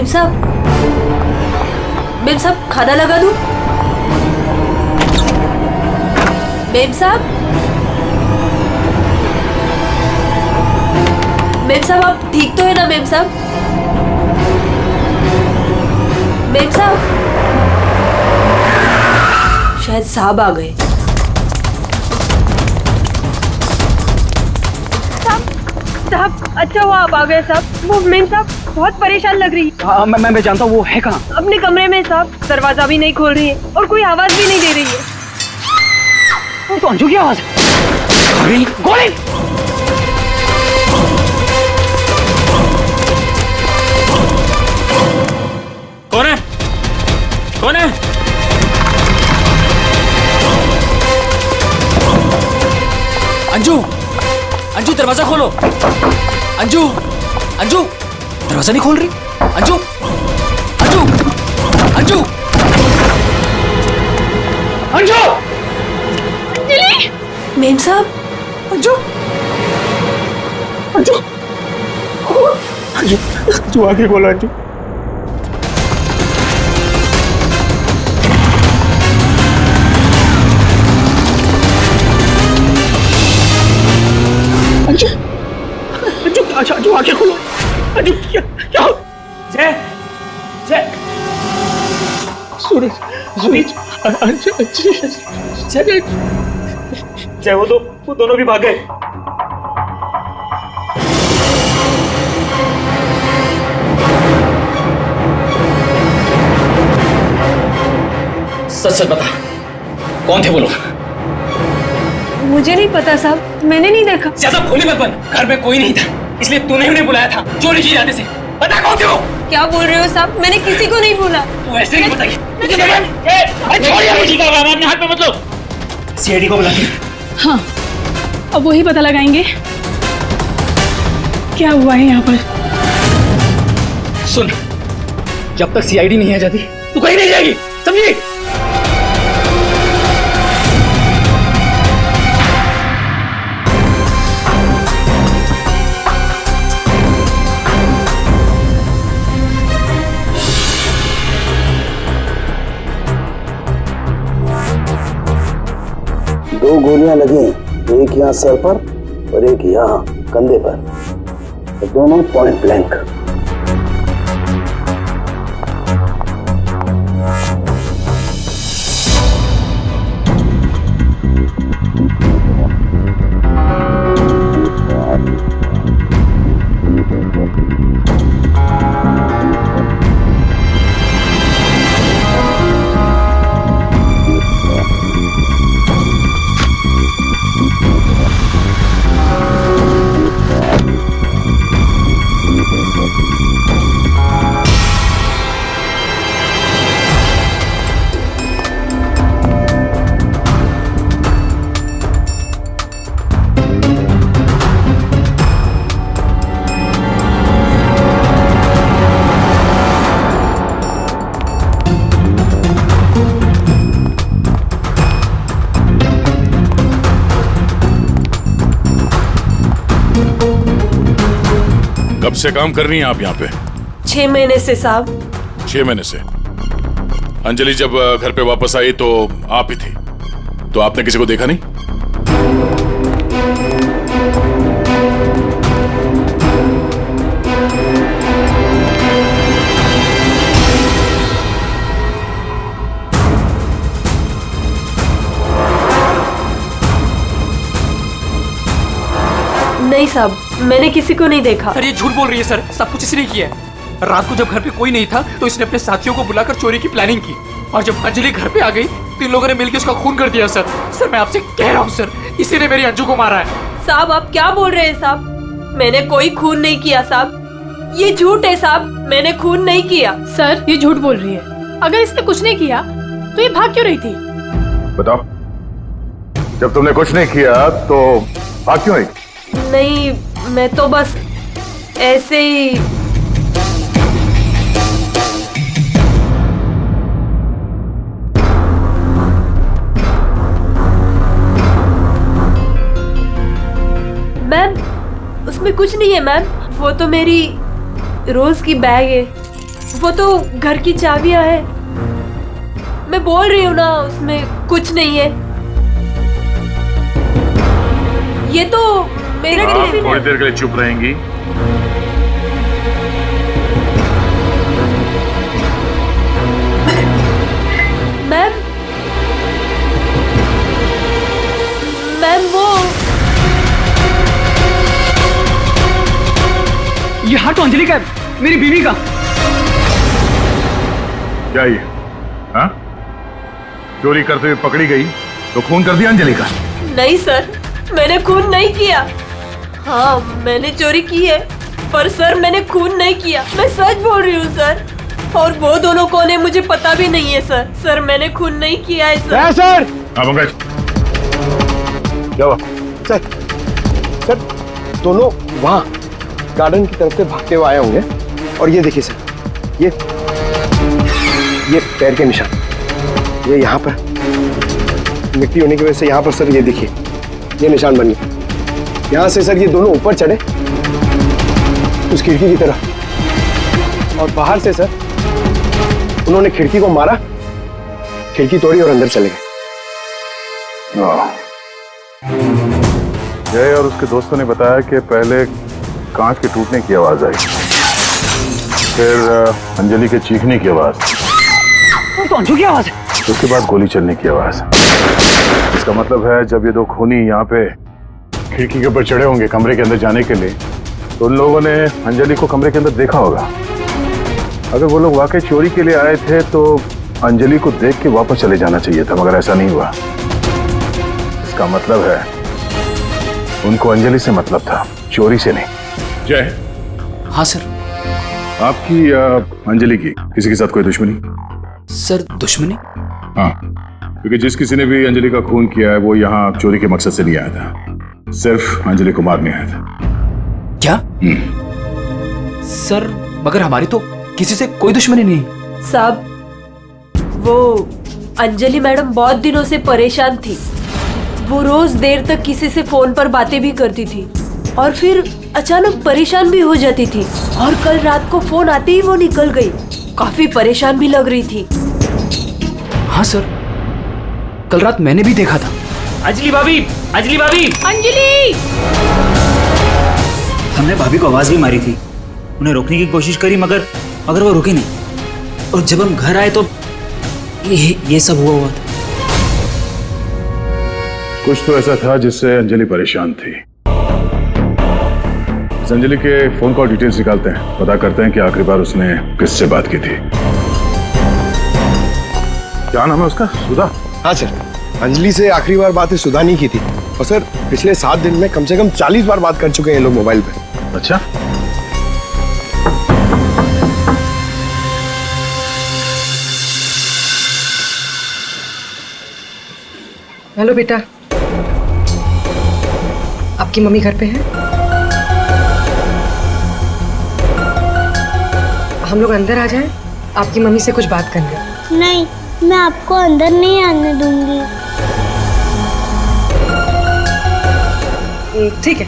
Ma'am साहब खाना लगा दूं? मेम साहब आप ठीक तो है ना मेम साहब? मेम साहब शायद साहब आ गए। साहब अच्छा हुआ आप आ गए साहब। वो मेम साहब बहुत परेशान लग रही है। हाँ मैं जानता हूँ, वो है कहाँ? अपने कमरे में साहब, दरवाजा भी नहीं खोल रही है और कोई आवाज भी नहीं दे रही है। वो तो अंजू की आवाज है। गोली! कौन है? कौन है? अंजू दरवाजा खोलो। अंजू दरवाजा नहीं खोल रही। अंजू अंजलि! मेम साहब अंजू आगे बोलो। अंजू अंजू आगे खोलो। अंजू क्या? जय सूरज जय वो दोनों भी भाग गए। सच बता, कौन थे वो लोग? मुझे नहीं पता साहब, मैंने नहीं देखा। ज्यादा भोली मत बन, घर में कोई नहीं था इसलिए तूने उन्हें बुलाया था चोरी की इरादे से। बता कौन थे वो? क्या बोल रहे हो साहब? मैंने किसी को नहीं बोला। तू ऐसे नहीं बताइए। हाथ में मत लो। सीआईडी को बुलाते हैं। हाँ अब वही पता लगाएंगे क्या हुआ है यहाँ पर। सुन, जब तक सीआईडी नहीं आ जाती तू कहीं नहीं जाएगी, समझी? दो गोलियां लगी, एक यहाँ सर पर और एक यहाँ कंधे पर, दोनों पॉइंट ब्लैंक। कब से काम कर रही हैं आप यहाँ पे? 6 महीने से साहब। 6 महीने से? अंजलि जब घर पे वापस आई तो आप ही थी, तो आपने किसी को देखा नहीं? नहीं साहब, मैंने किसी को नहीं देखा। सर ये झूठ बोल रही है सर, सब कुछ इसने किया है। रात को जब घर पे कोई नहीं था तो इसने अपने साथियों को बुलाकर चोरी की प्लानिंग की और जब अंजलि घर पे आ गई तो इन लोगों ने मिलकर उसका खून कर दिया। सर मैं आपसे कह रहा हूँ सर, इसी ने मेरी अंजू को मारा है। साहब आप क्या बोल रहे हैं साहब? मैंने कोई खून नहीं किया साहब, ये झूठ है साहब, मैंने खून नहीं किया। सर ये झूठ बोल रही है, अगर इसने कुछ नहीं किया तो ये भाग क्यों रही थी? बताओ, जब तुमने कुछ नहीं किया तो भाग क्यों रही? नहीं, मैं तो बस ऐसे ही। मैम उसमें कुछ नहीं है मैम, वो तो मेरी रोज की बैग है। वो तो घर की चाबियां है। मैं बोल रही हूँ ना, उसमें कुछ नहीं है। ये तो मेरा टिफिन थोड़ी है। देर के लिए चुप रहेंगी। मैम, मैम वो ये हाथ तो अंजलि का है, मेरी बीवी का। क्या ये? हाँ? चोरी करते हुए पकड़ी गई तो खून कर दिया अंजलि का? नहीं सर, मैंने खून नहीं किया। हाँ, मैंने चोरी की है, पर सर मैंने खून नहीं किया। मैं सच बोल रही हूँ सर। और वो दोनों कौन है मुझे पता भी नहीं है सर। सर मैंने खून नहीं किया है सर। सर। हाँ पंकज, क्या हुआ? सर दोनों वहाँ गार्डन की तरफ से भागते हुए आए होंगे। और ये देखिए सर, ये पैर के निशान, ये यहाँ पर मिट्टी होने की वजह से यहाँ पर सर ये देखिए ये निशान बन गए। यहाँ से सर ये दोनों ऊपर चढ़े उस खिड़की की तरफ, और बाहर से सर उन्होंने खिड़की को मारा, खिड़की तोड़ी और अंदर चले गए। जय और उसके दोस्तों ने बताया कि पहले कांच के टूटने की आवाज आई, फिर अंजलि के चीखने की आवाज, तो अंजू की आवाज है। उसके बाद गोली चलने की आवाज। इसका मतलब है जब ये दो खूनी यहाँ पे खिड़की के ऊपर चढ़े होंगे कमरे के अंदर जाने के लिए, तो उन लोगों ने अंजलि को कमरे के अंदर देखा होगा। अगर वो लोग वाकई चोरी के लिए आए थे तो अंजलि को देख के वापस चले जाना चाहिए था, मगर ऐसा नहीं हुआ। इसका मतलब है उनको अंजलि से मतलब था, चोरी से नहीं। जय। हाँ सर। आपकी अंजलि की किसी के साथ कोई दुश्मनी? सर दुश्मनी? हाँ, क्योंकि जिस किसी ने भी अंजलि का खून किया है वो यहाँ चोरी के मकसद से नहीं आया था, सिर्फ अंजलि को मारने आया था। क्या? सर मगर हमारी तो किसी से कोई दुश्मनी नहीं। साहब, वो अंजलि मैडम बहुत दिनों से परेशान थी। वो रोज देर तक किसी से फोन पर बातें भी करती थी और फिर अचानक परेशान भी हो जाती थी। और कल रात को फोन आते ही वो निकल गई। काफी परेशान भी लग रही थी। हाँ सर, कल रात मैंने भी देखा था। अंजलि भाभी, अंजलि भाभी। अंजलि! हमने भाभी को आवाज भी मारी थी, उन्हें रोकने की कोशिश करी मगर वो रुकी नहीं। और जब हम घर आए तो ये सब हुआ था। कुछ तो ऐसा था जिससे अंजलि परेशान थी। इस अंजलि के फोन कॉल डिटेल्स निकालते हैं, पता करते हैं कि आखिरी बार उसने किससे बात की थी। क्या नाम है उसका? सुधा? हाँ सर, अंजलि से आखिरी बार बात सुधा नहीं की थी। और सर पिछले 7 दिन में कम से कम 40 बार बात कर चुके हैं ये लोग मोबाइल पे। अच्छा, हेलो बेटा, आपकी मम्मी घर पे है? हम लोग अंदर आ जाएं? आपकी मम्मी से कुछ बात करनी है। नहीं, मैं आपको अंदर नहीं आने दूंगी। ठीक है,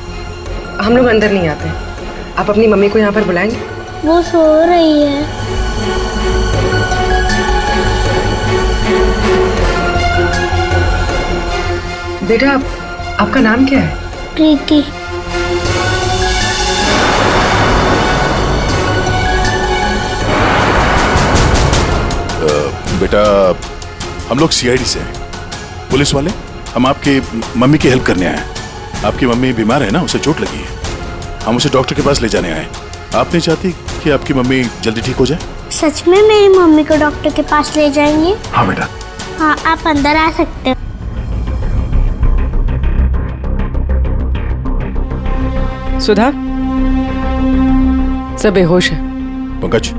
हम लोग अंदर नहीं आते। आप अपनी मम्मी को यहाँ पर बुलाएंगे? वो सो रही है। बेटा, आपका नाम क्या है? प्रीति। बेटा हम लोग सीआईडी से हैं, पुलिस वाले। हम आपकी मम्मी की हेल्प करने आए हैं। आपकी मम्मी बीमार है ना, उसे चोट लगी है। हम उसे डॉक्टर के पास ले जाने आए। आप नहीं चाहती कि आपकी मम्मी जल्दी ठीक हो जाए? सच में मेरी मम्मी को डॉक्टर के पास ले जाएंगे? हाँ बेटा। हाँ, आप अंदर आ सकते हो। सुधा, सब बेहोश है। पंकज,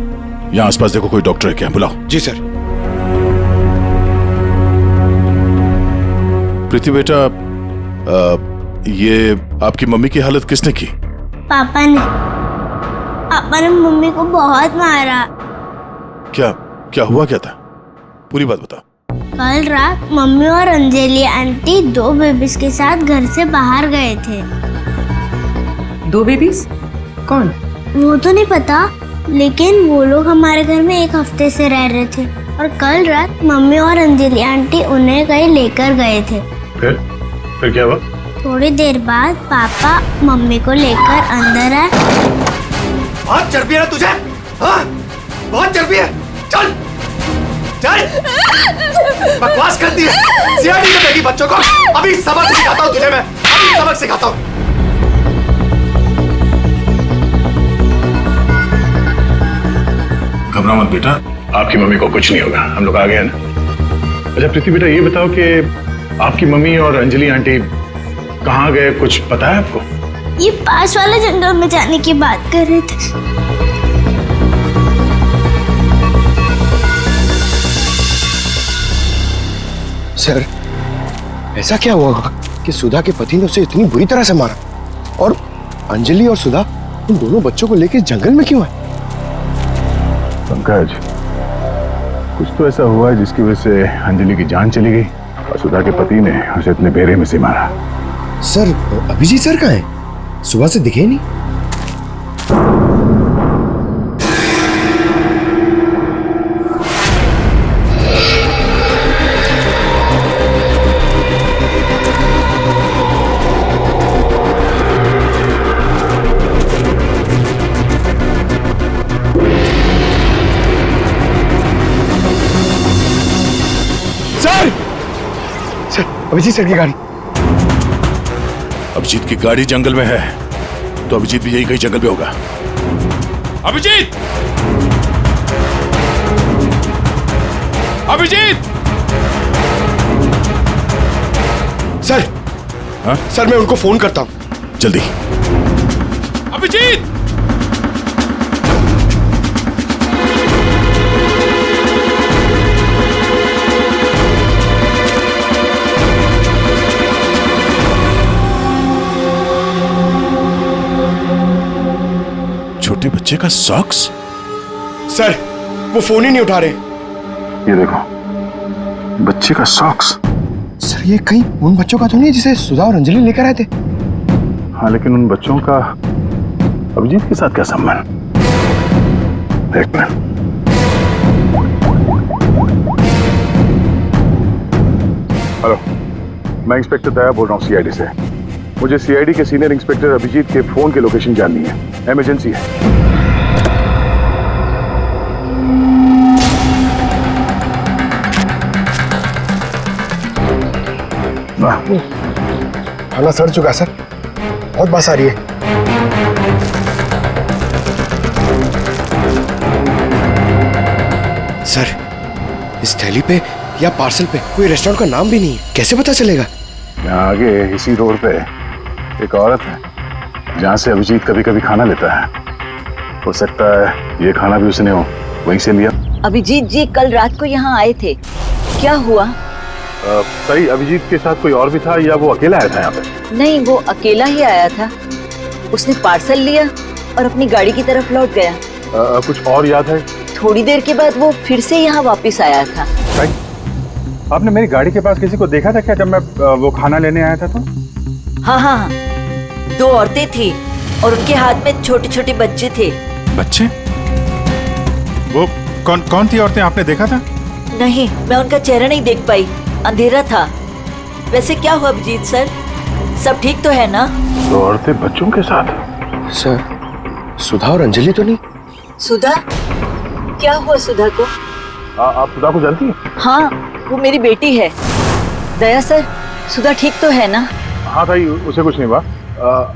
यहाँ आसपास देखो कोई डॉक्टर है क्या, बुलाओ। जी सर। प्रीति बेटा, ये आपकी मम्मी की हालत किसने की? पापा ने मम्मी को बहुत मारा। क्या क्या हुआ, क्या था? पूरी बात बताओ। कल रात मम्मी और अंजलि आंटी 2 बेबीज के साथ घर से बाहर गए थे। 2 बेबीज? कौन? वो तो नहीं पता, लेकिन वो लोग हमारे घर में 1 हफ्ते से रह रहे थे और कल रात मम्मी और अंजलि आंटी उन्हें कहीं लेकर गए थे। फिर क्या हुआ? थोड़ी देर बाद पापा मम्मी को लेकर अंदर आए। बहुत चर्बी है ना तुझे? हाँ? बहुत चर्बी है। चल चल, बकवास करती है। सीआईडी में देगी बच्चों को। अभी सबक सिखाता हूँ तुझे मैं, अभी सबक सिखाता हूँ। घबरा मत बेटा, आपकी मम्मी को कुछ नहीं होगा, हम लोग आ गए हैं ना। अच्छा प्रीति बेटा, ये बताओ कि आपकी मम्मी और अंजलि आंटी कहाँ गए, कुछ पता है आपको? ये पास वाले जंगल में जाने की बात कर रहे थे। सर, ऐसा क्या हुआ होगा कि सुधा के पति ने उसे इतनी बुरी तरह से मारा, और अंजलि और सुधा उन दोनों बच्चों को लेकर जंगल में क्यों है? पंकज, कुछ तो ऐसा हुआ है जिसकी वजह से अंजलि की जान चली गई और सुधा के पति ने उसे इतने बेरे में से मारा। सर, अभिजीत सर कहाँ है? सुबह से दिखे ही नहीं। सर, अभिजीत सर की गाड़ी। अभिजीत की गाड़ी जंगल में है, तो अभिजीत भी यही कहीं जंगल में होगा। अभिजीत! अभिजीत! सर, हाँ? सर मैं उनको फोन करता हूँ। जल्दी। अभिजीत! छोटे बच्चे का सॉक्स? सर, वो फोन ही नहीं उठा रहे। ये देखो, बच्चे का सॉक्स। सर, ये कहीं उन बच्चों का तो नहीं जिसे सुधा और अंजलि लेकर आए थे? हाँ, लेकिन उन बच्चों का अभिजीत के साथ क्या संबंध? एक मिनट। हेलो, मैं इंस्पेक्टर दया बोल रहा हूँ सीआईडी से। मुझे सीआईडी के सीनियर इंस्पेक्टर अभिजीत के फोन की लोकेशन जाननी है, इमरजेंसी है। खाना सड़ चुका सर, बहुत बास आ रही है। सर, इस थैली पे या पार्सल पे कोई रेस्टोरेंट का नाम भी नहीं है, कैसे पता चलेगा? यहाँ आगे इसी रोड पे एक औरत है जहाँ से अभिजीत कभी कभी खाना लेता है। हो सकता है ये खाना भी उसने वहीं से लिया। अभिजीत जी कल रात को यहाँ आए थे, क्या हुआ? सही, अभिजीत के साथ कोई और भी था या वो अकेला आया था यहाँ पे? नहीं, वो अकेला ही आया था। उसने पार्सल लिया और अपनी गाड़ी की तरफ लौट गया। कुछ और याद है? थोड़ी देर के बाद वो फिर से यहाँ वापस आया था। आपने मेरी गाड़ी के पास किसी को देखा था क्या जब मैं वो खाना लेने आया था तो? हाँ हाँ, 2 औरतें थी और उनके हाथ में छोटे छोटे बच्चे थे। बच्चे? वो कौन थी औरतें, आपने देखा था? नहीं, मैं उनका चेहरा नहीं देख पाई, अंधेरा था। वैसे क्या हुआ अभिजीत सर, सब ठीक तो है ना? 2 औरतें बच्चों के साथ? सर, सुधा और अंजलि तो नहीं? सुधा? क्या हुआ सुधा को? आप सुधा को जानती हैं? हाँ, वो मेरी बेटी है। दया सर, सुधा ठीक तो है ना? हाँ भाई, उसे कुछ नहीं हुआ।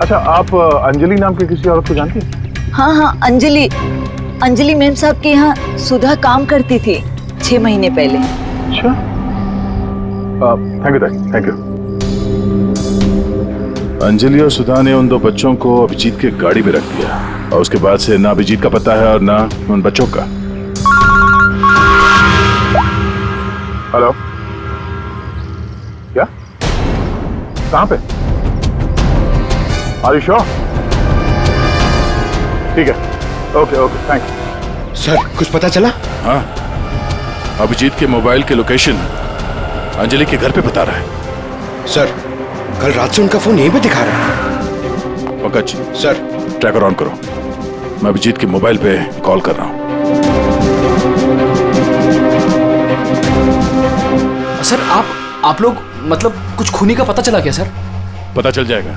अच्छा, आप अंजलि नाम की किसी औरत को जानती हैं? हाँ हाँ, अंजलि मैम साहब के यहाँ सुधा काम करती थी 6 महीने पहले। अच्छा, थैंक यू। अंजलि और सुधा ने उन 2 बच्चों को अभिजीत के गाड़ी में रख दिया और उसके बाद से ना अभिजीत का पता है और ना उन बच्चों का। हेलो, क्या? कहाँ पे? Are you sure? ठीक है, ओके, थैंक यू। सर, कुछ पता चला? हाँ, अभिजीत के मोबाइल के लोकेशन अंजलि के घर पे बता रहा है। सर, कल रात से उनका फोन यहीं पे दिखा रहा है। पंकज सर, ट्रैकर ऑन करो। मैं अभिजीत के मोबाइल पे कॉल कर रहा हूँ। सर आप लोग मतलब कुछ खूनी का पता चला क्या सर? पता चल जाएगा,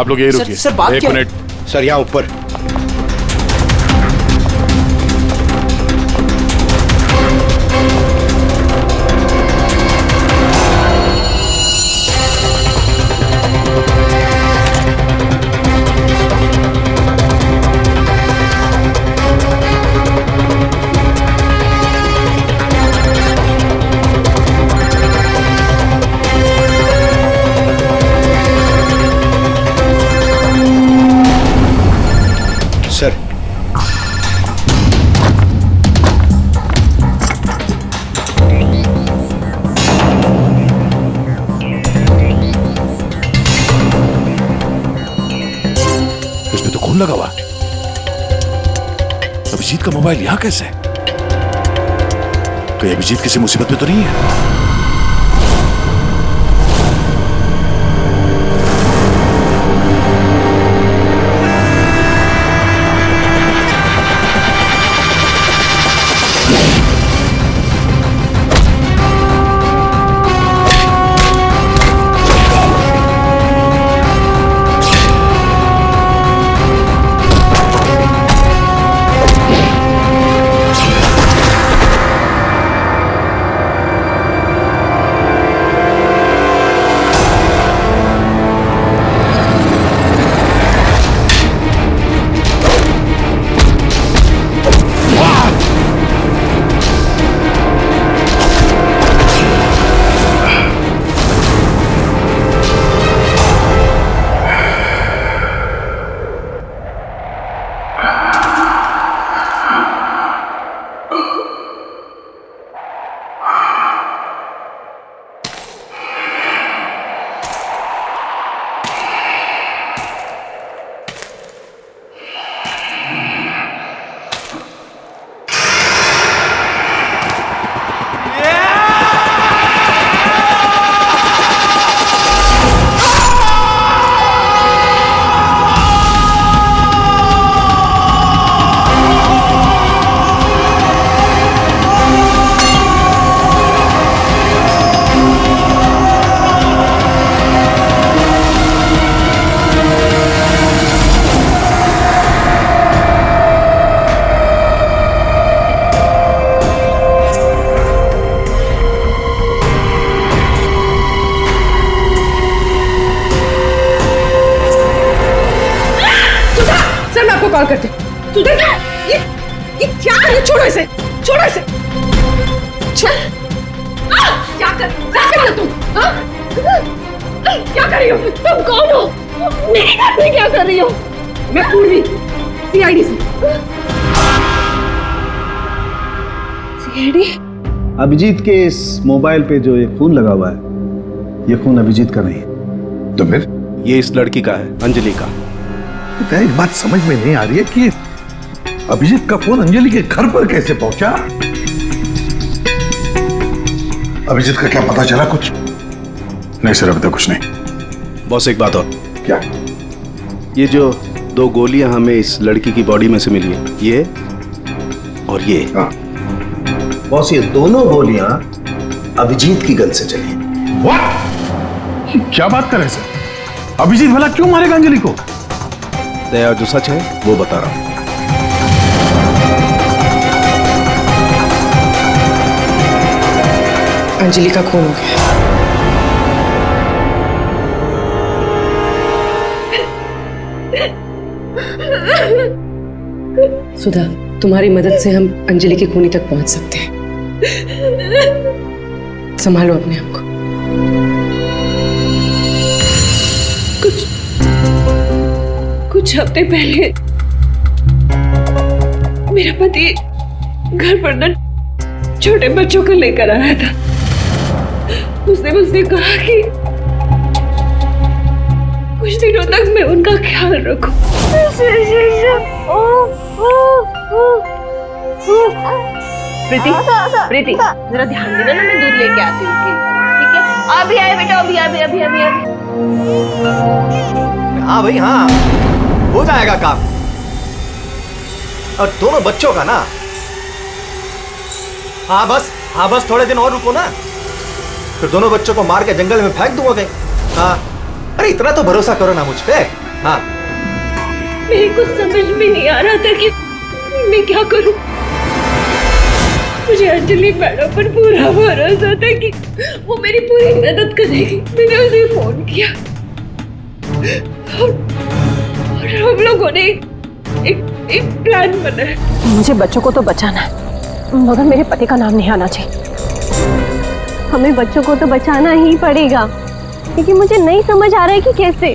आप लोग यही रुकिए। सर बात एक क्या? मिनट सर यहाँ ऊपर। सर इसमें तो खून लगा हुआ। अभिजीत का मोबाइल यहां कैसे? कहीं अभिजीत किसी मुसीबत में तो नहीं है? कॉल करते। सुधर ये क्या है? छोड़ो इसे, छोड़ो इसे। क्या कर रही हो तुम? क्या कर रही हो? तुम कौन हो? मेरे घर में क्या कर रही हो? मैं पूर्वी, सीआईडी से। सीआईडी? अभिजीत के इस मोबाइल पे जो ये फोन लगा हुआ है, ये फोन अभिजीत का नहीं है। तो फिर? ये इस लड़की का है, अंजलि का। तो एक बात समझ में नहीं आ रही है कि अभिजीत का फोन अंजलि के घर पर कैसे पहुंचा? अभिजीत का क्या पता चला कुछ? नहीं सर, अभी तक कुछ नहीं। बॉस एक बात और। क्या? ये जो 2 गोलियां हमें इस लड़की की बॉडी में से मिली है, ये और ये। हाँ। बॉस ये दोनों गोलियां अभिजीत की गन से चली। What? क्या बात कर रहे हैं सर? अभिजीत भला क्यों मारेगा अंजलि को? दया, जो सच है वो बता रहा हूं। अंजलि का खून हो गया। सुधा, तुम्हारी मदद से हम अंजलि की खूनी तक पहुंच सकते हैं। संभालो अपने आप को। कुछ हफ्ते पहले मेरा पति घर पर न छोटे बच्चों को लेकर आया था। उसने मुझसे कहा कि कुछ दिनों तक मैं उनका ख्याल रखूं। प्रीति, प्रीति, जरा ध्यान देना ना, मैं दूध लेके आती हूँ। ठीक है? अभी आए बेटा, अभी अभी अभी अभी अभी। हाँ भाई हाँ, हो जाएगा काम। और दोनों बच्चों का ना। हाँ बस थोड़े दिन और रुको ना, फिर दोनों बच्चों को मार के जंगल में फेंक दूंगा कहीं। हाँ, अरे इतना तो भरोसा करो ना मुझ पे। हाँ, मेरे को समझ में नहीं आ रहा था कि मैं क्या करूं। मुझे अंजलि मैडम पर पूरा भरोसा था कि वो मेरी पूरी मदद करेगी। मैंने उसे फोन किया और हम लोगों ने एक प्लान बनाया। मुझे बच्चों को तो बचाना है, मगर मेरे पति का नाम नहीं आना चाहिए। हमें बच्चों को तो बचाना ही पड़ेगा, लेकिन मुझे नहीं समझ आ रहा है कि कैसे।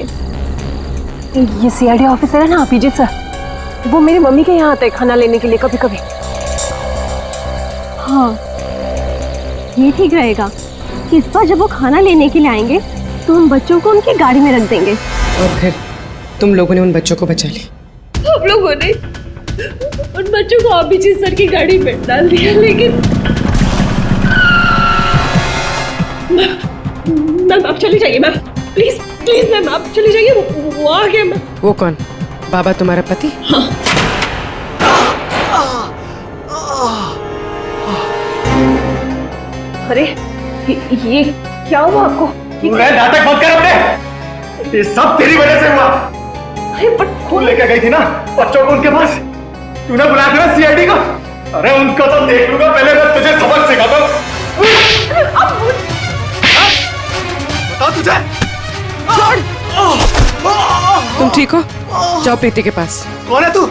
ये सीआईडी ऑफिसर है ना अभिजीत सर, वो मेरी मम्मी के यहाँ आते हैं खाना लेने के लिए कभी कभी। हाँ, ये ठीक रहेगा कि इस बार जब वो खाना लेने के लिए आएंगे तो हम बच्चों को उनकी गाड़ी में रख देंगे। और फिर तुम लोगों ने उन बच्चों को बचा लिया। हम लोगों ने उन बच्चों को अभिजीत सर की गाड़ी में डाल दिया, लेकिन मैम आप चली जाइए मैम, प्लीज प्लीज मैम आप चली जाइए। वो आ गया मैम। वो कौन? बाबा तुम्हारा पति? हाँ। अरे ये क्या हुआ आपको? नाटक बंद कर अपने, ये सब तेरी वजह से हुआ। अरे बट तू लेकर गई थी ना बच्चों को उनके पास, तूने बुलाया था ना सीआईडी को। अरे उनको तो देख लूंगा, पहले मैं तुझे सबक सिखाता हूं। बता तुझे। तुम ठीक हो? जाओ प्रीति के पास। कौन है तू?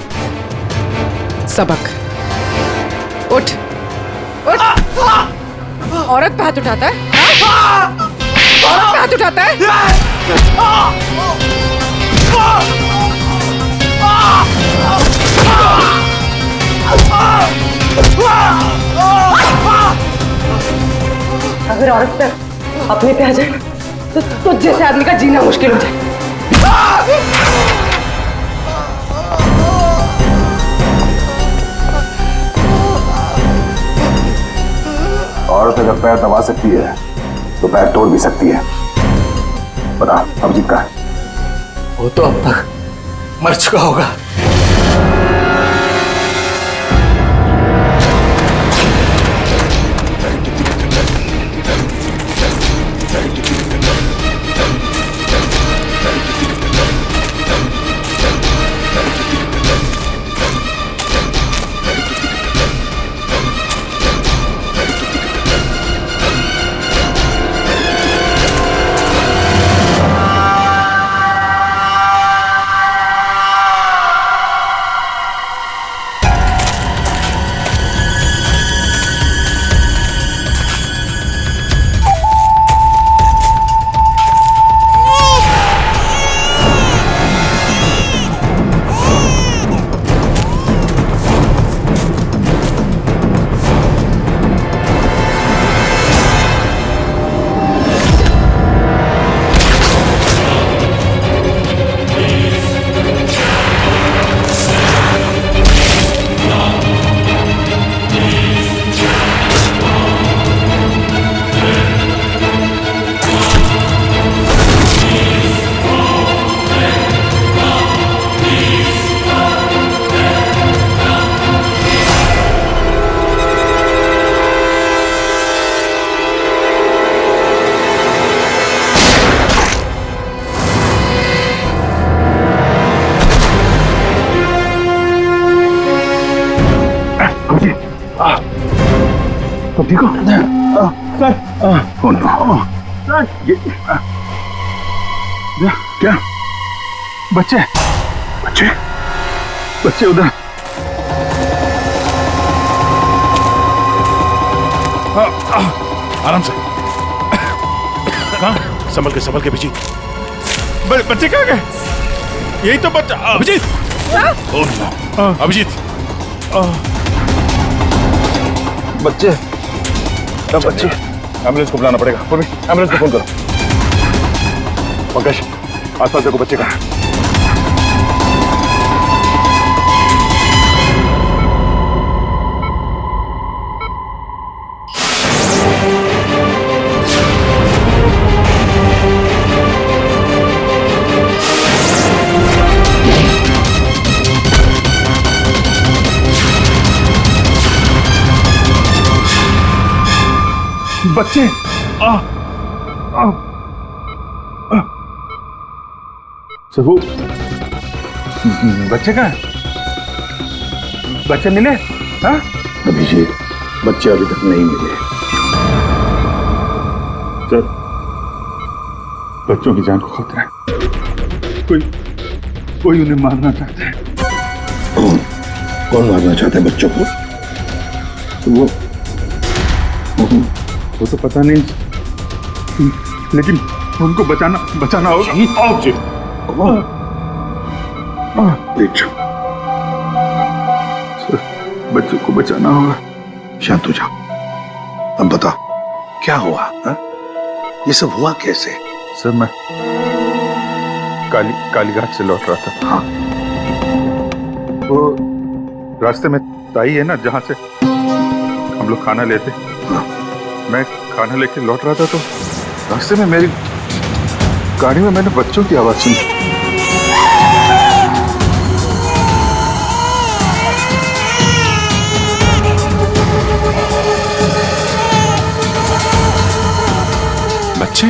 सबक। उठ उठ। औरत पे हाथ उठाता है? औरत पे हाथ उठाता है? अगर औरत पे अपने पे आ जाए तो जैसे आदमी का जीना मुश्किल हो जाए। औरत अगर पैर दबा सकती है तो पैर तोड़ भी सकती है। बता अभिजीत कहाँ है? वो तो अब तक मर चुका होगा। तुम ठीक हो? सर सर ये क्या? बच्चे बच्चे बच्चे उधर। आराम से। कहाँ? संभल के पीछे। बच्चे कहाँ गए? यही तो बच्चा। अभिजीत। अभिजीत बच्चे बच्चे एम्बुलेंस को बुलाना पड़ेगा। एम्बुलेंस को फोन करो। पंकज आसपास देखो बच्चे कहाँ। बच्चे सर वो बच्चे कहाँ है? बच्चे मिले? हाँ? अभिजीत, बच्चे अभी तक नहीं मिले। सर, बच्चों की जान को खतरा है। कोई उन्हें मारना चाहता है। कौन मारना चाहता है बच्चों को? वो तो पता नहीं, लेकिन उनको बचाना होगा। आओ जी। बच्चों को बचाना होगा। शांत हो जाओ। अब बता क्या हुआ? हा? ये सब हुआ कैसे? सर मैं कालीघाट से लौट रहा था। हाँ। वो रास्ते में ताई है ना जहाँ से हम लोग खाना लेते। हाँ। मैं खाना लेके लौट रहा था तो रास्ते में मेरी गाड़ी में मैंने बच्चों की आवाज सुनी। बच्चे?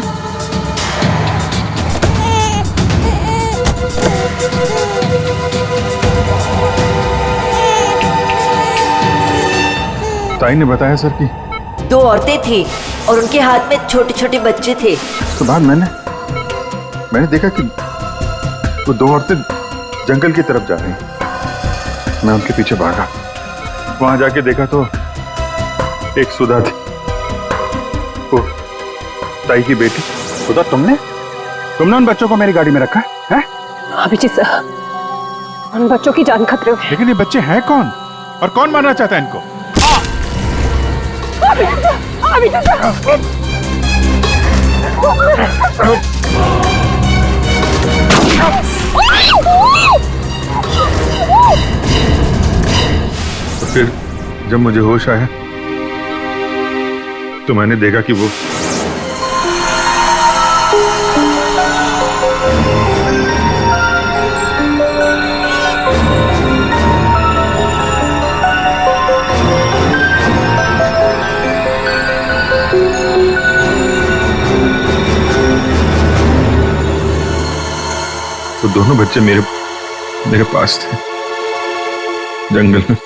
ताई ने बताया सर कि 2 औरतें थी और उनके हाथ में छोटे छोटे बच्चे थे। उसके बाद मैंने देखा कि वो 2 औरतें जंगल की तरफ जा रही। मैं उनके पीछे भागा। वहां जाके देखा तो एक सुधा थी, वो ताई की बेटी। सुधा, तुमने उन बच्चों को मेरी गाड़ी में रखा है? अभिजीत सर, उन बच्चों की जान खतरे में। लेकिन ये बच्चे हैं कौन और कौन मारना चाहता है इनको? तो फिर जब मुझे होश आया तो मैंने देखा कि वो तो दोनों बच्चे मेरे पास थे जंगल में।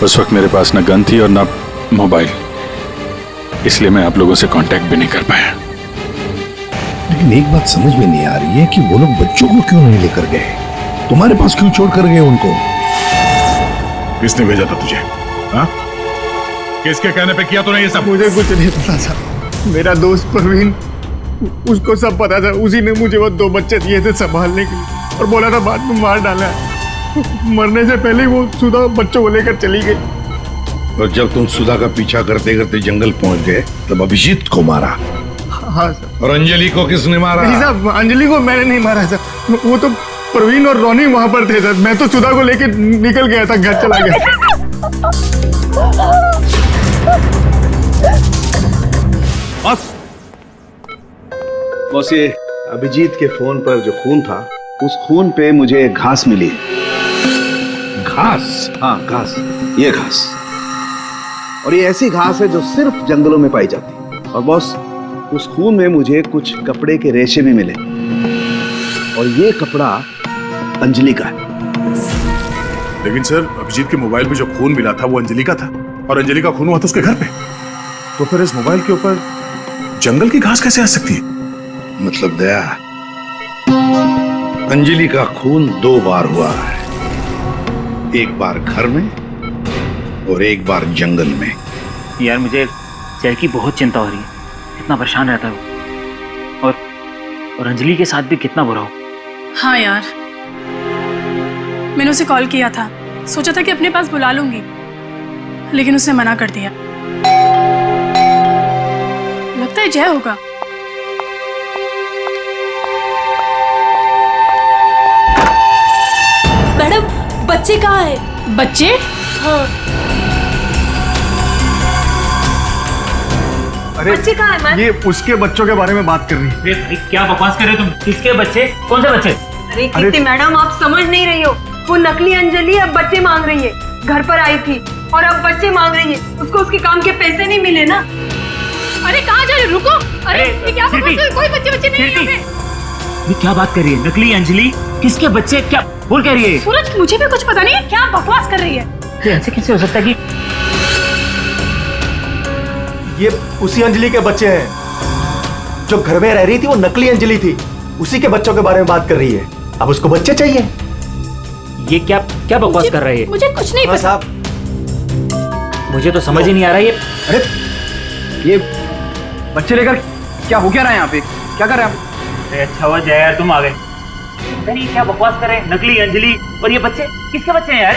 उस वक्त मेरे पास ना गन थी और ना मोबाइल, इसलिए मैं आप लोगों से कांटेक्ट भी नहीं कर पाया। लेकिन एक बात समझ में नहीं आ रही है कि वो लोग बच्चों को क्यों नहीं लेकर गए? तुम्हारे पास क्यों छोड़ कर गए उनको? किसने भेजा था तुझे? हाँ? किसके कहने पे किया तूने ये सब? मुझे कुछ नहीं पता था। मेरा दोस्त प्रवीण, उसको सब पता था। उसी ने मुझे वो 2 बच्चे दिए थे संभालने के लिए और बोला था बाद में मार डाला। मरने से पहले वो सुधा बच्चों को लेकर चली गई। और जब तुम सुधा का पीछा करते करते जंगल पहुंच गए तब अभिजीत को मारा। हाँ सर। और अंजलि को किसने मारा? नहीं साहब, अंजलि को मैंने नहीं मारा सर। वो तो प्रवीण और रोनी वहां पर थे सर। मैं तो सुधा को लेकर निकल गया था, घर चला गया। बस ये अभिजीत के फोन पर जो खून था, उस खून पे मुझे घास मिली। घास? हाँ, घास। ये घास। और ये ऐसी घास है जो सिर्फ जंगलों में पाई जाती है। और बॉस, उस खून में मुझे कुछ कपड़े के रेशे भी मिले। और ये कपड़ा अंजलि का है। लेकिन सर, अभिजीत के मोबाइल में जो खून मिला था वो अंजलि का था और अंजलि का खून हुआ था उसके घर पे। तो फिर इस मोबाइल के ऊपर जंगल की घास कैसे आ सकती है? मतलब दया, अंजलि का खून 2 बार हुआ है। एक बार घर में और एक बार जंगल में। यार मुझे जय की बहुत चिंता हो रही है। कितना परेशान रहता है वो, और अंजलि के साथ भी कितना बुरा हो। हाँ यार, मैंने उसे कॉल किया था, सोचा था कि अपने पास बुला लूंगी, लेकिन उसने मना कर दिया। लगता है जय होगा। मैडम बच्चे कहाँ है? बच्चे? हाँ। अरे बच्चे कहाँ है मैम? ये उसके बच्चों के बारे में बात कर रही है। भाई क्या बकवास कर रहे हो तुम? किसके बच्चे? कौन से बच्चे? अरे कीर्ति मैडम, आप समझ नहीं रही हो। वो नकली अंजलि अब बच्चे मांग रही है। घर पर आई थी और अब बच्चे मांग रही है। उसको उसके काम के पैसे नहीं मिले ना। अरे कहाँ जा रहे हो? रुको। अरे ये क्या बकवास है? कोई बच्चे नहीं है यहाँ पे। ये क्या बात कर रही है? नकली अंजलि? किसके बच्चे? क्या बोल कह रही है? सूरज, मुझे भी कुछ पता नहीं है। क्या बकवास कर रही है? तो ऐसे कैसे हो सकता है कि ये उसी अंजलि के बच्चे हैं जो घर में रह रही थी। वो नकली अंजलि थी। उसी के बच्चों के बारे में बात कर रही है। अब उसको बच्चे चाहिए। ये क्या क्या बकवास कर रही है? मुझे कुछ नहीं पता। साहब, मुझे तो समझ ही नहीं आ रहा है। अरे ये बच्चे लेकर क्या हो क्या रहा है यहाँ पे? क्या कर रहे हैं आप? अरे अच्छा हुआ जय यार तुम आ गए। नहीं क्या बकवास कर रहे हैं? नकली अंजलि और ये बच्चे किसके बच्चे हैं यार?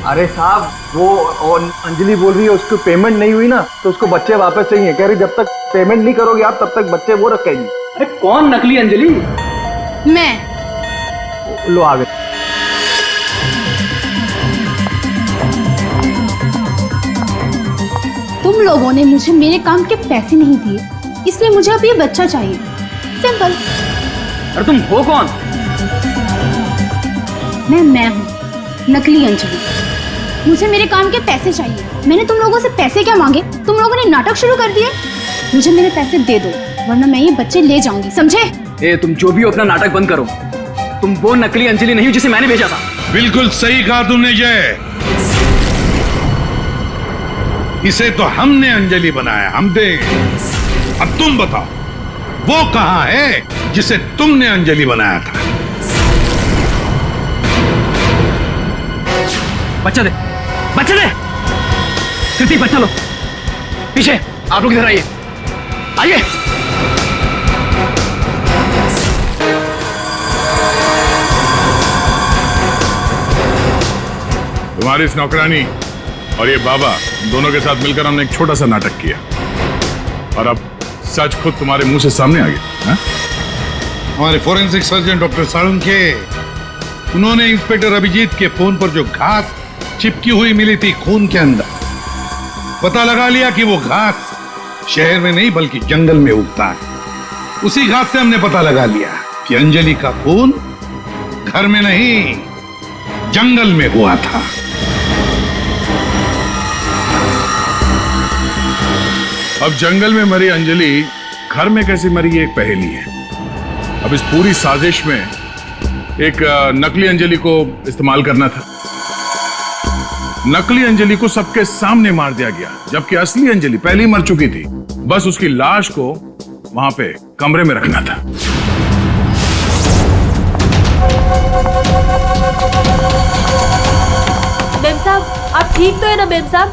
अरे साहब, वो और अंजलि बोल रही है उसको पेमेंट नहीं हुई ना, तो उसको बच्चे वापस चाहिए। कह रही जब तक पेमेंट नहीं करोगे आप तब तक बच्चे वो रखेगी। अरे कौन नकली अंजलि? मैं। लो आ गए। तुम लोगों ने मुझे मेरे काम के पैसे नहीं दिए, इसलिए मुझे अब ये बच्चा चाहिए। सिंपल। अरे तुम हो कौन? मैं हूँ नकली अंजलि। मुझे मेरे काम के पैसे चाहिए। मैंने तुम लोगों से पैसे क्या मांगे? तुम लोगों ने नाटक शुरू कर दिए। मुझे मेरे पैसे दे दो वरना मैं ये बच्चे ले जाऊंगी, समझे? ए तुम जो भी हो अपना नाटक बंद करो। तुम वो नकली अंजलि नहीं हो जिसे मैंने भेजा था। बिल्कुल सही कहा तुमने जय। इसे तो हमने अंजलि बनाया, हम देंगे। अब तुम बताओ वो कहां है जिसे तुमने अंजलि बनाया था? बच्चा दे, बच्चा दे। कृति बच्चा लो। पीछे आप लोग इधर आइए, आइए। तुम्हारी इस नौकरानी और ये बाबा दोनों के साथ मिलकर हमने एक छोटा सा नाटक किया और अब सच खुद तुम्हारे मुंह से सामने आ गया। हमारे फोरेंसिक सर्जन डॉक्टर साळुंखे, उन्होंने इंस्पेक्टर अभिजीत के फोन पर जो घास चिपकी हुई मिली थी खून के अंदर, पता लगा लिया कि वो घास शहर में नहीं बल्कि जंगल में उगता है। उसी घास से हमने पता लगा लिया कि अंजलि का खून घर में नहीं जंगल में हुआ था। अब जंगल में मरी अंजलि घर में कैसे मरी ये एक पहेली है। अब इस पूरी साजिश में एक नकली अंजलि को इस्तेमाल करना था। नकली अंजलि को सबके सामने मार दिया गया जबकि असली अंजलि पहले ही मर चुकी थी। बस उसकी लाश को वहां पे कमरे में रखना था। मेम साहब आप ठीक तो है ना? मेम साहब,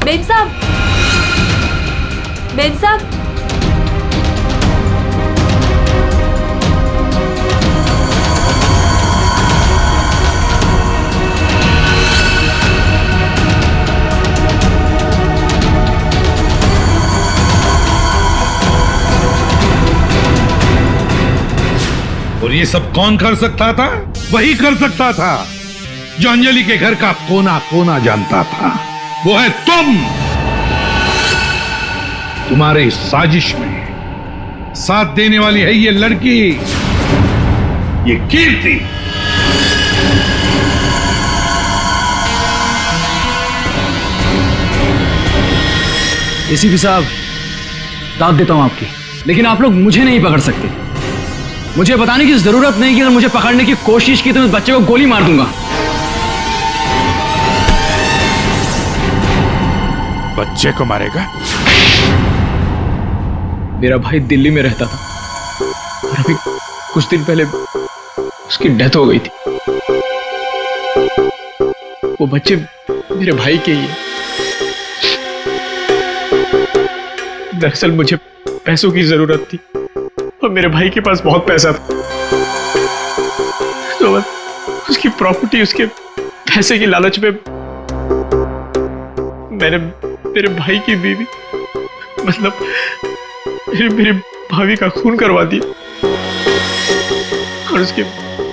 मेम साहब, मेम साहब। और ये सब कौन कर सकता था? वही कर सकता था जो अंजलि के घर का कोना कोना जानता था। वो है तुम। तुम्हारे इस साजिश में साथ देने वाली है ये लड़की, ये कीर्ति। एसीपी साहब, दाद देता हूं आपकी, लेकिन आप लोग मुझे नहीं पकड़ सकते। मुझे बताने की जरूरत नहीं कि अगर मुझे पकड़ने की कोशिश की तो मैं बच्चे को गोली मार दूंगा। बच्चे को मारेगा? मेरा भाई दिल्ली में रहता था और अभी कुछ दिन पहले उसकी डेथ हो गई थी। वो बच्चे मेरे भाई के ही हैं। दरअसल मुझे पैसों की जरूरत थी और मेरे भाई के पास बहुत पैसा था, तो बस उसकी प्रॉपर्टी, उसके पैसे की लालच में मैंने मेरे भाई की बीवी, मतलब मेरी भाभी का खून करवा दिया और उसके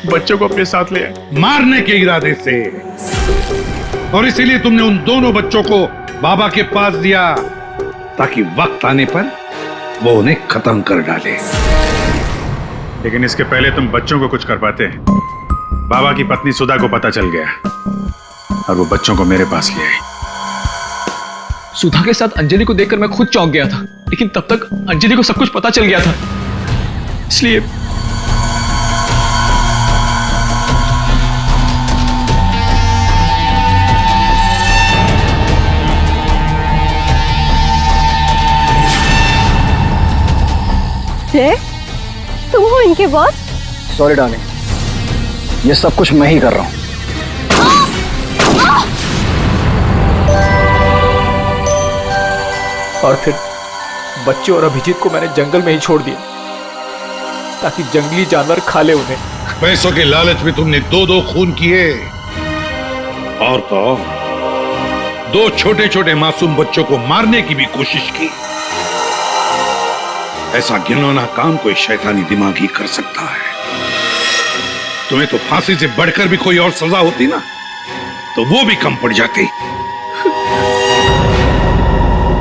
बच्चों को अपने साथ ले आए। मारने के इरादे से, और इसीलिए तुमने उन दोनों बच्चों को बाबा के पास दिया ताकि वक्त आने पर वो उन्हें खत्म कर डाले। लेकिन इसके पहले तुम बच्चों को कुछ कर पाते। बाबा की पत्नी सुधा को पता चल गया और वो बच्चों को मेरे पास ले आई। सुधा के साथ अंजलि को देखकर मैं खुद चौंक गया था, लेकिन तब तक अंजलि को सब कुछ पता चल गया था, इसलिए तुम हो इनके बॉस? सॉरी डार्लिंग, ये सब कुछ मैं ही कर रहा हूं। और फिर बच्चे और अभिजीत को मैंने जंगल में ही छोड़ दिया ताकि जंगली जानवर खा ले उन्हें। पैसों के लालच में तुमने दो खून किए, और तो दो छोटे छोटे मासूम बच्चों को मारने की भी कोशिश की। ऐसा घिनौना काम कोई शैतानी दिमाग ही कर सकता है। तुम्हें तो फांसी से बढ़कर भी कोई और सजा होती ना, तो वो भी कम पड़ जाती।